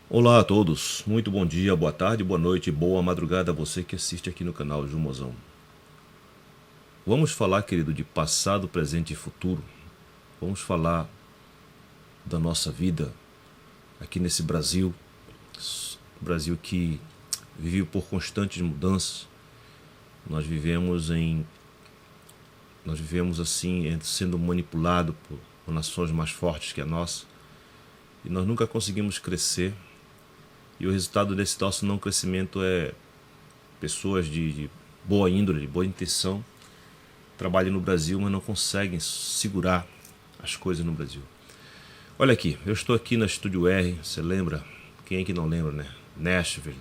Olá a todos, muito bom dia, boa tarde, boa noite, boa madrugada a você que assiste aqui no canal Jumozão. Vamos falar, querido, de passado, presente e futuro. Vamos falar da nossa vida aqui nesse Brasil, Brasil que vive por constantes mudanças. Nós vivemos assim, sendo manipulado por nações mais fortes que a nossa, e nós nunca conseguimos crescer. E o resultado desse nosso não crescimento é pessoas de boa índole, de boa intenção, trabalham no Brasil, mas não conseguem segurar as coisas no Brasil. Olha aqui, eu estou aqui na Estúdio R, você lembra? Quem é que não lembra, né? Nashville,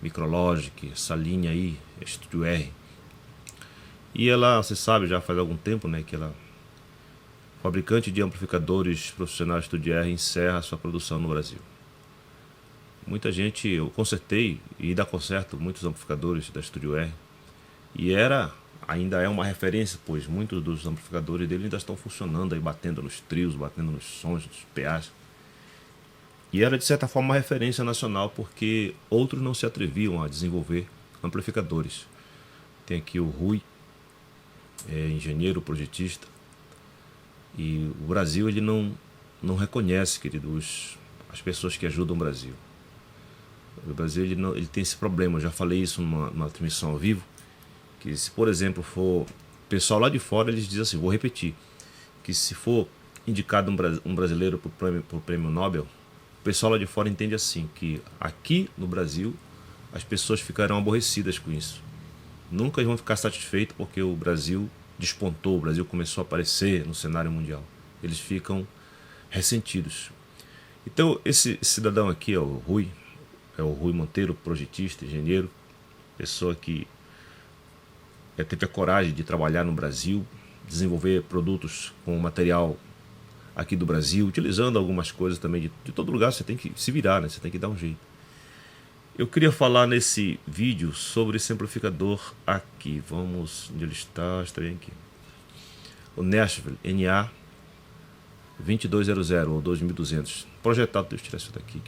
Micrologic, essa linha aí, Estúdio R. E ela, você sabe, já faz algum tempo, né, que ela, fabricante de amplificadores profissionais Estúdio R, encerra sua produção no Brasil. Muita gente, eu consertei e ainda conserto muitos amplificadores da Estúdio R. E ainda é uma referência, pois muitos dos amplificadores dele ainda estão funcionando aí, batendo nos trios, batendo nos sons, nos PAs. E era de certa forma uma referência nacional, porque outros não se atreviam a desenvolver amplificadores. Tem aqui o Rui, engenheiro projetista. E o Brasil ele não reconhece, querido, as pessoas que ajudam o Brasil. O Brasil ele tem esse problema, eu já falei isso numa transmissão ao vivo, que se por exemplo for o pessoal lá de fora, eles dizem assim, vou repetir, que se for indicado um brasileiro por prêmio Nobel, o pessoal lá de fora entende assim, que aqui no Brasil as pessoas ficarão aborrecidas com isso. Nunca vão ficar satisfeitos porque o Brasil despontou, o Brasil começou a aparecer no cenário mundial. Eles ficam ressentidos. Então esse cidadão aqui é o Rui Monteiro, projetista, engenheiro, pessoa que teve a coragem de trabalhar no Brasil, desenvolver produtos com material aqui do Brasil, utilizando algumas coisas também de todo lugar. Você tem que se virar, né? Você tem que dar um jeito. Eu queria falar nesse vídeo sobre esse amplificador aqui. Vamos, onde ele está? Está bem aqui. O Nashville NA 2200 ou 2200. Projetado, deixa eu tirar isso daqui.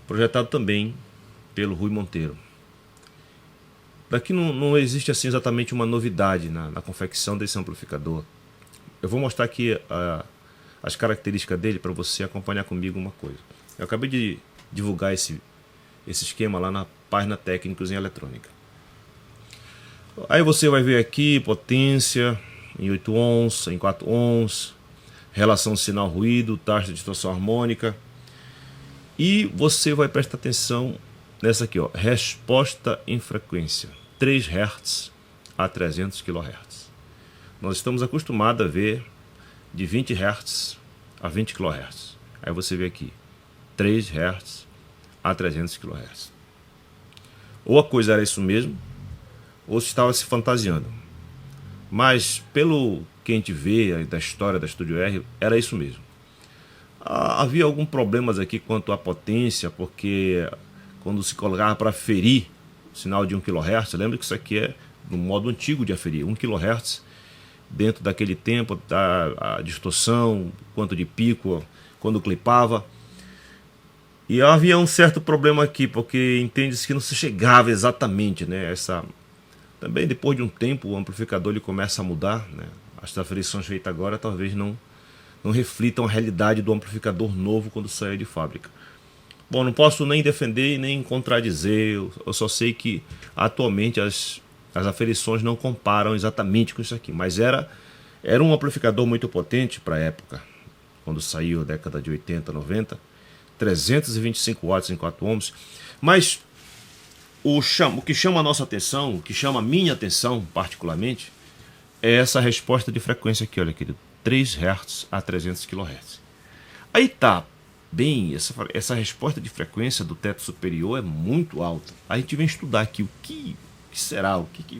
Projetado também pelo Rui Monteiro. Daqui não existe assim exatamente uma novidade na confecção desse amplificador. Eu vou mostrar aqui as características dele para você acompanhar comigo uma coisa. Eu acabei de divulgar esse esquema lá na página Técnicos em Eletrônica. Aí você vai ver aqui potência em 8 ohms, em 4 ohms, relação sinal-ruído, taxa de distorção harmônica. E você vai prestar atenção nessa aqui, ó, resposta em frequência, 3 Hz a 300 kHz. Nós estamos acostumados a ver de 20 Hz a 20 kHz. Aí você vê aqui, 3 Hz a 300 kHz. Ou a coisa era isso mesmo, ou se estava se fantasiando. Mas pelo que a gente vê da história da Estúdio R, era isso mesmo. Havia alguns problemas aqui quanto à potência, porque quando se colocava para aferir o sinal de 1 kHz, lembra que isso aqui é no modo antigo de aferir, 1 kHz, dentro daquele tempo, a distorção, quanto de pico, quando clipava. E havia um certo problema aqui, porque entende-se que não se chegava exatamente, né? Também depois de um tempo o amplificador ele começa a mudar, né? As aferições feitas agora talvez não reflitam a realidade do amplificador novo quando sair de fábrica. Bom, não posso nem defender nem contradizer, eu só sei que atualmente as aferições não comparam exatamente com isso aqui, mas era um amplificador muito potente para a época, quando saiu a década de 80, 90, 325 watts em 4 ohms, mas o que chama a nossa atenção, o que chama a minha atenção particularmente, é essa resposta de frequência aqui, olha querido, 3 Hz a 300 kHz. Aí tá bem, essa resposta de frequência do teto superior é muito alta. A gente vem estudar aqui o que será, o que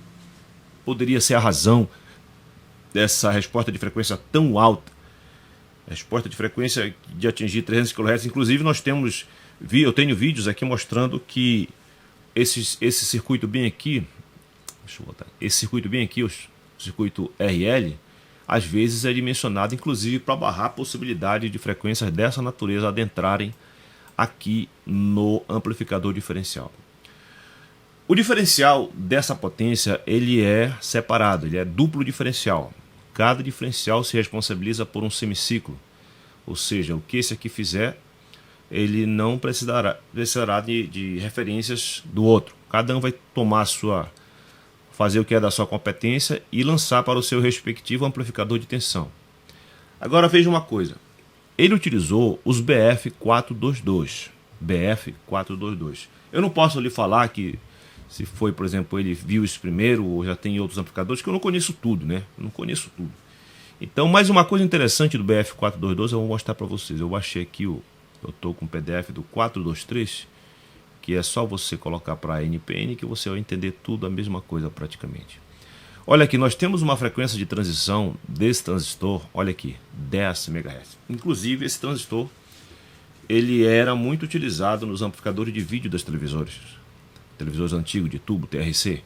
poderia ser a razão dessa resposta de frequência tão alta. Resposta de frequência de atingir 300 kHz. Inclusive eu tenho vídeos aqui mostrando que esse circuito bem aqui, deixa eu botar, esse circuito bem aqui, o circuito RL, às vezes é dimensionado inclusive para barrar a possibilidade de frequências dessa natureza adentrarem aqui no amplificador diferencial. O diferencial dessa potência, ele é separado, ele é duplo diferencial. Cada diferencial se responsabiliza por um semiciclo, ou seja, o que esse aqui fizer, ele não precisará de referências do outro. Cada um vai tomar fazer o que é da sua competência e lançar para o seu respectivo amplificador de tensão. Agora veja uma coisa, ele utilizou os BF422. Eu não posso lhe falar que se foi, por exemplo, ele viu isso primeiro ou já tem outros amplificadores, que eu não conheço tudo, né? Eu não conheço tudo. Então, mais uma coisa interessante do BF422 eu vou mostrar para vocês. Eu baixei aqui, eu estou com o PDF do 423, que é só você colocar para NPN que você vai entender tudo a mesma coisa praticamente. Olha aqui, nós temos uma frequência de transição desse transistor, olha aqui, 10 MHz. Inclusive, esse transistor, ele era muito utilizado nos amplificadores de vídeo das televisores antigos de tubo, TRC,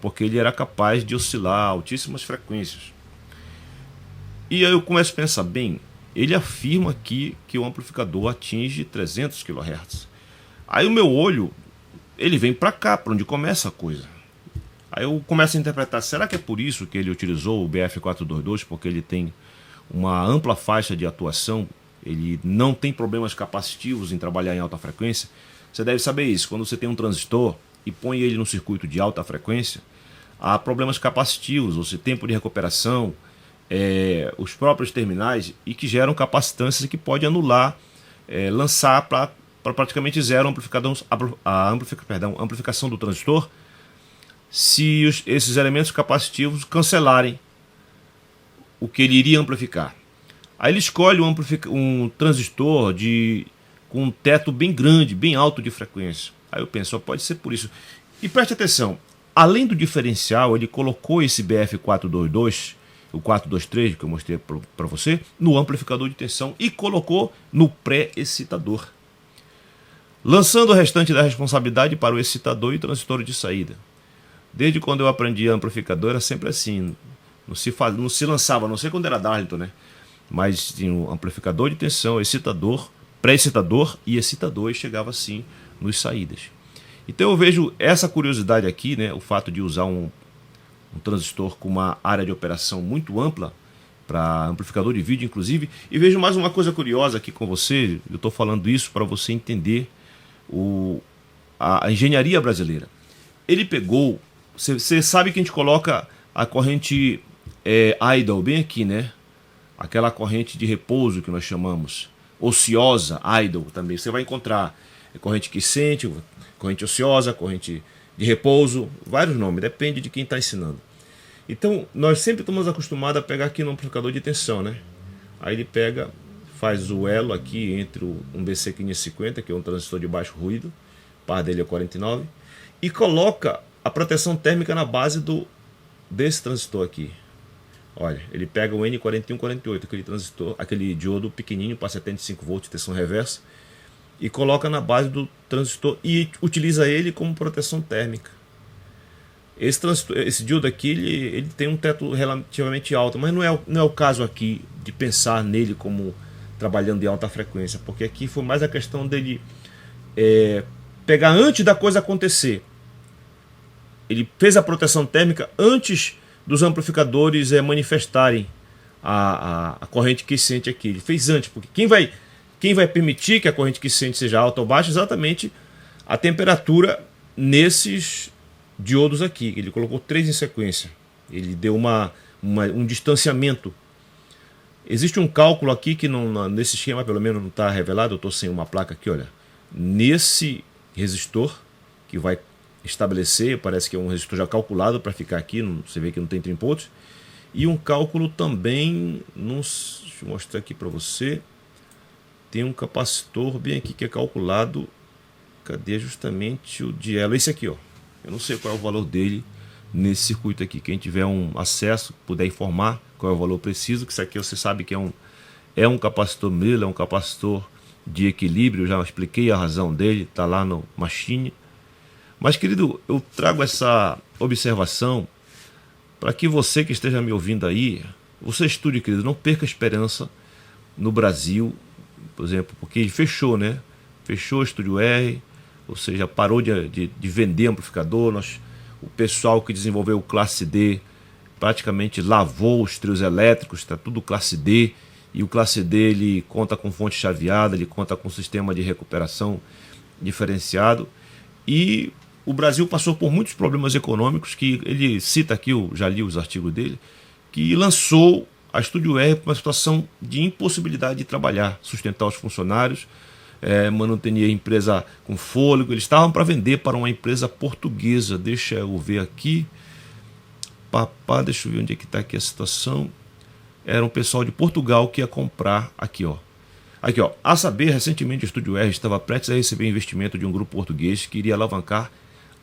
porque ele era capaz de oscilar a altíssimas frequências. E aí eu começo a pensar, bem, ele afirma aqui que o amplificador atinge 300 kHz. Aí o meu olho, ele vem para cá, para onde começa a coisa. Aí eu começo a interpretar, será que é por isso que ele utilizou o BF422, porque ele tem uma ampla faixa de atuação, ele não tem problemas capacitivos em trabalhar em alta frequência? Você deve saber isso, quando você tem um transistor e põe ele no circuito de alta frequência, há problemas capacitivos, ou seja, tempo de recuperação, os próprios terminais, e que geram capacitâncias que pode anular, lançar para praticamente zero a amplificação do transistor, se esses elementos capacitivos cancelarem o que ele iria amplificar. Aí ele escolhe um transistor com um teto bem grande, bem alto de frequência. Aí eu penso, pode ser por isso. E preste atenção, além do diferencial, ele colocou esse BF422, o 423 que eu mostrei para você, no amplificador de tensão e colocou no pré-excitador, lançando o restante da responsabilidade para o excitador e transistor de saída. Desde quando eu aprendi amplificador era sempre assim, não se lançava, a não sei quando era Darlington, né? Mas tinha um amplificador de tensão, excitador, pré-excitador e excitador, e chegava assim nos saídas. Então eu vejo essa curiosidade aqui, né, o fato de usar um transistor com uma área de operação muito ampla, para amplificador de vídeo inclusive, e vejo mais uma coisa curiosa aqui com você, eu estou falando isso para você entender a engenharia brasileira. Ele pegou, você sabe que a gente coloca a corrente idle bem aqui, né? Aquela corrente de repouso que nós chamamos, ociosa, idle também. Você vai encontrar corrente quiescente, corrente ociosa, corrente de repouso, vários nomes, depende de quem está ensinando. Então, nós sempre estamos acostumados a pegar aqui no amplificador de tensão, né? Aí ele pega, faz o elo aqui entre um BC550, que é um transistor de baixo ruído, o par dele é 49, e coloca a proteção térmica na base desse transistor aqui. Olha, ele pega o N4148, aquele transistor, aquele diodo pequenininho para 75 volts, tensão reversa, e coloca na base do transistor e utiliza ele como proteção térmica. Esse diodo aqui, ele tem um teto relativamente alto, mas não é o caso aqui de pensar nele como trabalhando em alta frequência, porque aqui foi mais a questão dele pegar antes da coisa acontecer. Ele fez a proteção térmica antes dos amplificadores manifestarem a corrente quiescente aqui. Ele fez antes, porque quem vai permitir que a corrente quiescente seja alta ou baixa é exatamente a temperatura nesses diodos aqui. Ele colocou 3 em sequência. Ele deu um distanciamento. Existe um cálculo aqui que nesse esquema pelo menos não está revelado. Eu estou sem uma placa aqui, olha. Nesse resistor que vai estabelecer, parece que é um resistor já calculado para ficar aqui, você vê que não tem trimpotes, e um cálculo também, deixa eu mostrar aqui para você, tem um capacitor bem aqui que é calculado, cadê justamente o de elo, esse aqui, ó, eu não sei qual é o valor dele nesse circuito aqui, quem tiver um acesso, puder informar qual é o valor preciso, que isso aqui você sabe que é um capacitor Miller, é um capacitor de equilíbrio, já expliquei a razão dele, está lá no Machine. Mas, querido, eu trago essa observação para que você que esteja me ouvindo aí, você estude, querido, não perca a esperança no Brasil, por exemplo, porque ele fechou, né? fechou o Estúdio R, ou seja, parou de vender amplificador. O pessoal que desenvolveu o Classe D praticamente lavou os trios elétricos, está tudo Classe D, e o Classe D ele conta com fonte chaveada, ele conta com sistema de recuperação diferenciado, e o Brasil passou por muitos problemas econômicos, que ele cita aqui, eu já li os artigos dele, que lançou a Estúdio R para uma situação de impossibilidade de trabalhar, sustentar os funcionários, manter a empresa com fôlego. Eles estavam para vender para uma empresa portuguesa. Deixa eu ver aqui. Deixa eu ver onde é que está aqui a situação. Era um pessoal de Portugal que ia comprar aqui, ó. Aqui, ó. A saber, recentemente o Estúdio R estava prestes a receber investimento de um grupo português que iria alavancar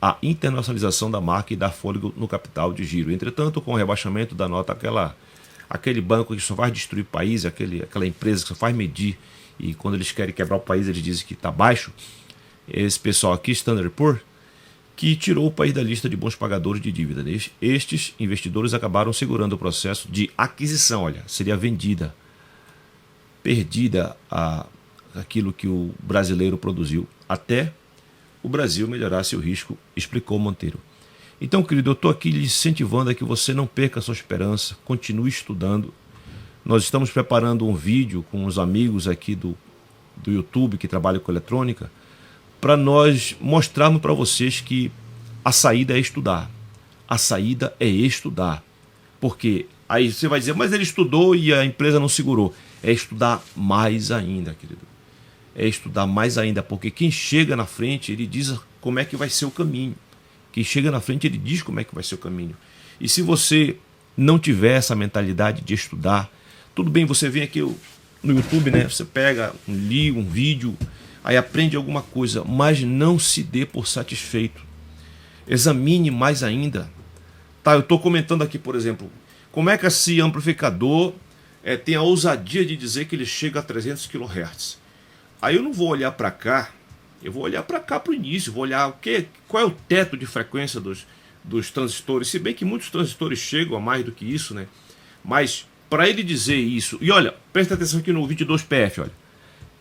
a internacionalização da marca e dar fôlego no capital de giro. Entretanto, com o rebaixamento da nota, aquele banco que só faz destruir o país, aquela empresa que só faz medir, e quando eles querem quebrar o país eles dizem que está baixo, esse pessoal aqui, Standard & Poor's, que tirou o país da lista de bons pagadores de dívida. Estes investidores acabaram segurando o processo de aquisição, olha, seria perdida aquilo que o brasileiro produziu, até o Brasil melhorasse o risco, explicou Monteiro. Então, querido, eu estou aqui lhe incentivando a que você não perca a sua esperança, continue estudando. Nós estamos preparando um vídeo com os amigos aqui do YouTube que trabalham com eletrônica, para nós mostrarmos para vocês que a saída é estudar. A saída é estudar. Porque aí você vai dizer, mas ele estudou e a empresa não segurou. É estudar mais ainda, querido. É estudar mais ainda, porque quem chega na frente, ele diz como é que vai ser o caminho. Quem chega na frente, ele diz como é que vai ser o caminho. E se você não tiver essa mentalidade de estudar, tudo bem, você vem aqui no YouTube, né? Você pega um vídeo, aí aprende alguma coisa, mas não se dê por satisfeito. Examine mais ainda. Tá, eu estou comentando aqui, por exemplo, como é que esse amplificador tem a ousadia de dizer que ele chega a 300 kHz. Aí eu não vou olhar para cá, eu vou olhar para cá para o início, vou olhar qual é o teto de frequência dos transistores, se bem que muitos transistores chegam a mais do que isso, né? Mas para ele dizer isso, e olha, presta atenção aqui no 22PF, olha,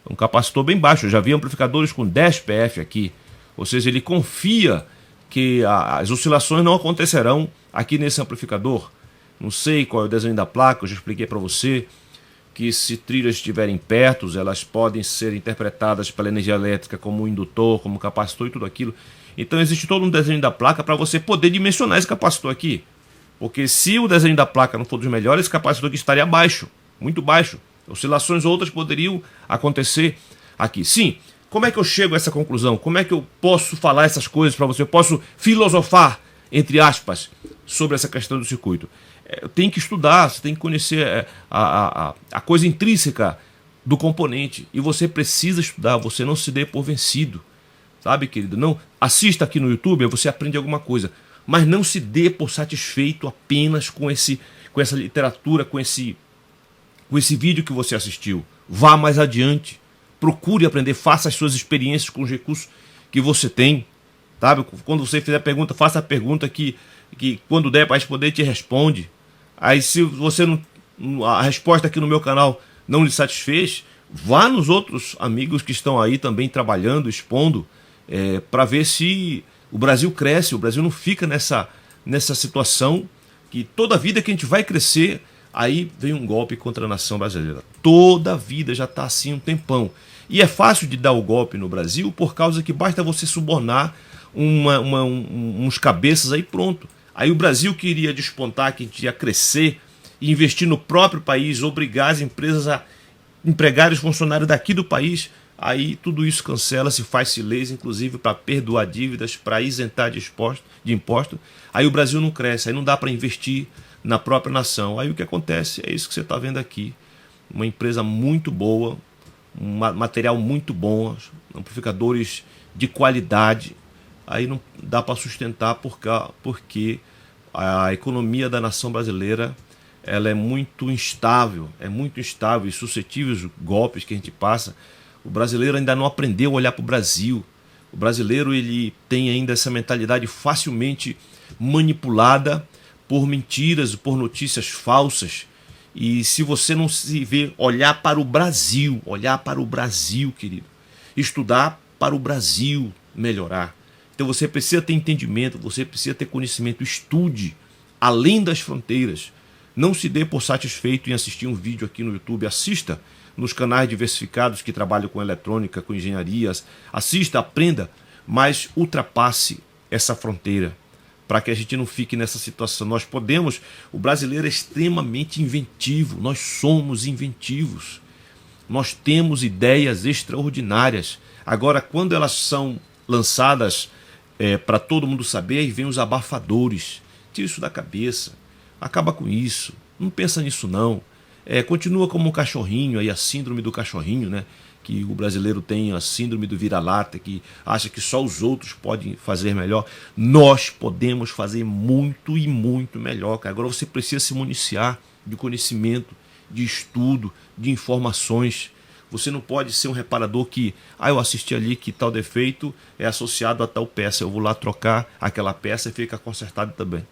um capacitor bem baixo, eu já vi amplificadores com 10PF aqui, ou seja, ele confia que as oscilações não acontecerão aqui nesse amplificador. Não sei qual é o desenho da placa, eu já expliquei para você que se trilhas estiverem perto, elas podem ser interpretadas pela energia elétrica como um indutor, como capacitor e tudo aquilo. Então existe todo um desenho da placa para você poder dimensionar esse capacitor aqui. Porque se o desenho da placa não for dos melhores, esse capacitor aqui estaria baixo, muito baixo. Oscilações outras poderiam acontecer aqui. Sim, como é que eu chego a essa conclusão? Como é que eu posso falar essas coisas para você? Eu posso filosofar, entre aspas, sobre essa questão do circuito? Tem que estudar, você tem que conhecer a coisa intrínseca do componente. E você precisa estudar, você não se dê por vencido. Sabe, querido? Não assista aqui no YouTube, você aprende alguma coisa. Mas não se dê por satisfeito apenas com essa literatura, com esse vídeo que você assistiu. Vá mais adiante. Procure aprender, faça as suas experiências com os recursos que você tem. Sabe? Quando você fizer a pergunta, faça a pergunta que quando der para responder, te responde. Aí se você a resposta aqui no meu canal não lhe satisfez, vá nos outros amigos que estão aí também trabalhando, expondo, para ver se o Brasil cresce. O Brasil não fica nessa situação que toda vida que a gente vai crescer, aí vem um golpe contra a nação brasileira. Toda a vida já está assim um tempão. E é fácil de dar o golpe no Brasil por causa que basta você subornar uns cabeças aí, pronto. Aí o Brasil que iria despontar, que ia crescer e investir no próprio país, obrigar as empresas a empregar os funcionários daqui do país, aí tudo isso cancela-se, faz-se leis, inclusive para perdoar dívidas, para isentar de imposto. Aí o Brasil não cresce, aí não dá para investir na própria nação. Aí o que acontece é isso que você está vendo aqui. Uma empresa muito boa, um material muito bom, amplificadores de qualidade. Aí não dá para sustentar porque a economia da nação brasileira ela é muito instável e suscetível aos golpes que a gente passa. O brasileiro ainda não aprendeu a olhar para o Brasil. O brasileiro ele tem ainda essa mentalidade facilmente manipulada por mentiras, por notícias falsas. E se você não se vê olhar para o Brasil, querido, estudar para o Brasil melhorar. Então você precisa ter entendimento, você precisa ter conhecimento, estude além das fronteiras. Não se dê por satisfeito em assistir um vídeo aqui no YouTube, assista nos canais diversificados que trabalham com eletrônica, com engenharias, assista, aprenda, mas ultrapasse essa fronteira, para que a gente não fique nessa situação. Nós podemos, o brasileiro é extremamente inventivo, nós somos inventivos, nós temos ideias extraordinárias. Agora, quando elas são lançadas para todo mundo saber, aí vem os abafadores. Tira isso da cabeça, acaba com isso, não pensa nisso não. Continua como um cachorrinho, aí a síndrome do cachorrinho, né? Que o brasileiro tem a síndrome do vira-lata, que acha que só os outros podem fazer melhor. Nós podemos fazer muito e muito melhor, cara. Agora você precisa se municiar de conhecimento, de estudo, de informações. Você não pode ser um reparador que, eu assisti ali que tal defeito é associado a tal peça, eu vou lá trocar aquela peça e fica consertado também.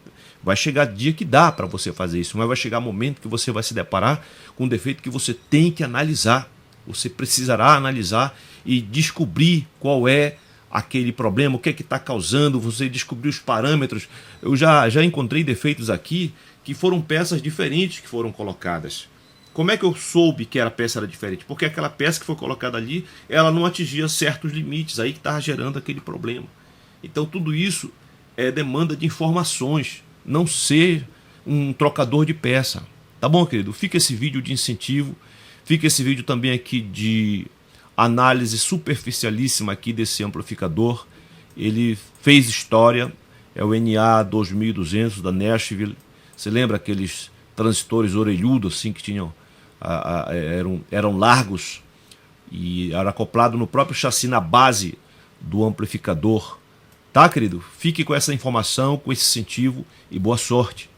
Vai chegar dia que dá para você fazer isso, mas vai chegar momento que você vai se deparar com um defeito que você tem que analisar. Você precisará analisar e descobrir qual é aquele problema, o que é que está causando, você descobrir os parâmetros. Eu já encontrei defeitos aqui que foram peças diferentes que foram colocadas. Como é que eu soube que a peça era diferente? Porque aquela peça que foi colocada ali, ela não atingia certos limites, aí que estava gerando aquele problema. Então tudo isso é demanda de informações, não ser um trocador de peça. Tá bom, querido? Fica esse vídeo de incentivo, fica esse vídeo também aqui de análise superficialíssima aqui desse amplificador. Ele fez história, é o NA 2200 da Nashville. Você lembra aqueles transistores orelhudos assim que tinham eram largos e era acoplado no próprio chassi, na base do amplificador. Tá, querido? Fique com essa informação, com esse incentivo e boa sorte.